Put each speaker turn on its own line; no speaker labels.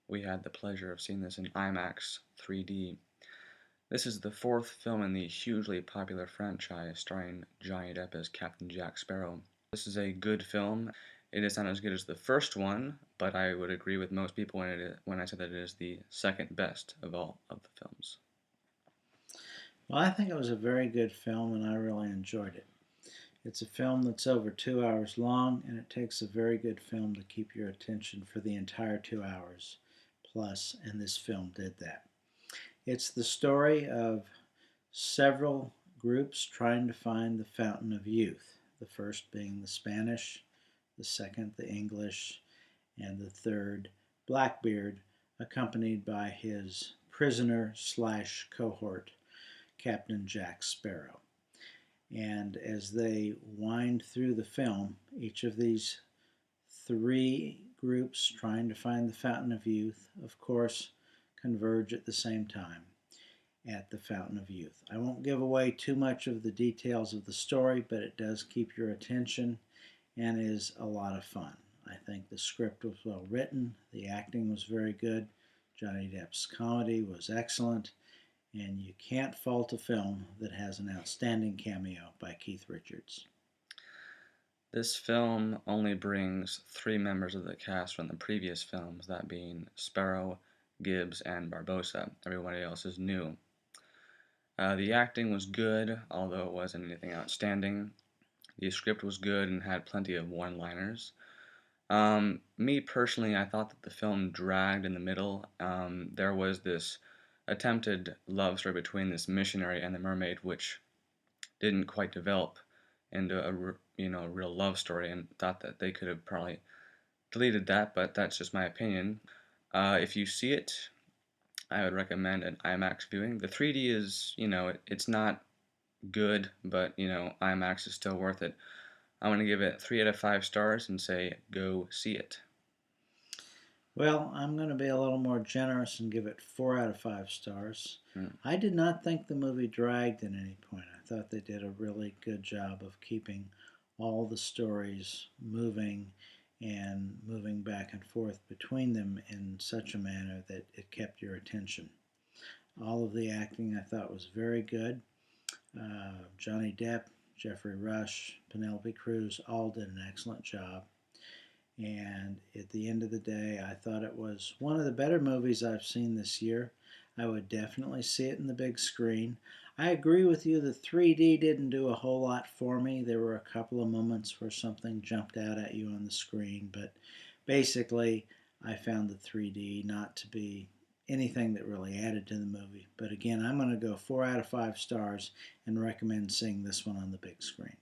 we had the pleasure of seeing this in IMAX 3D. This is the fourth film in the hugely popular franchise starring Johnny Depp as Captain Jack Sparrow. This is a good film. It is not as good as the first one, but I would agree with most people when I said that it is the second best of all of the films.
Well, I think it was a very good film and I really enjoyed it. It's a film that's over 2 hours long, and it takes a very good film to keep your attention for the entire 2 hours plus, and this film did that. It's the story of several groups trying to find the fountain of youth, the first being the Spanish, the second the English, and the third Blackbeard, accompanied by his prisoner slash cohort, Captain Jack Sparrow. And as they wind through the film, each of these three groups trying to find the fountain of youth, of course, converge at the same time at the fountain of youth. I won't give away too much of the details of the story, but it does keep your attention and is a lot of fun. I think the script was well written, the acting was very good, Johnny Depp's comedy was excellent, and you can't fault a film that has an outstanding cameo by Keith Richards.
This film only brings three members of the cast from the previous films, that being Sparrow, Gibbs, and Barbossa. Everybody else is new. The acting was good, although it wasn't anything outstanding. The script was good and had plenty of one-liners. Me personally, I thought that the film dragged in the middle. There was this attempted love story between this missionary and the mermaid, which didn't quite develop into a real love story, and thought that they could have probably deleted that, but that's just my opinion. If you see it, I would recommend an IMAX viewing. The 3D is, it's not good, but IMAX is still worth it. I'm going to give it 3 out of 5 stars and say go see it.
Well, I'm going to be a little more generous and give it 4 out of 5 stars.
Hmm.
I did not think the movie dragged at any point. I thought they did a really good job of keeping all the stories moving and moving back and forth between them in such a manner that it kept your attention. All of the acting I thought was very good. Johnny Depp, Jeffrey Rush, Penelope Cruz all did an excellent job. And at the end of the day, I thought it was one of the better movies I've seen this year. I would definitely see it in the big screen. I agree with you, the 3D didn't do a whole lot for me. There were a couple of moments where something jumped out at you on the screen, but basically I found the 3D not to be anything that really added to the movie. But again, I'm going to go 4 out of 5 stars and recommend seeing this one on the big screen.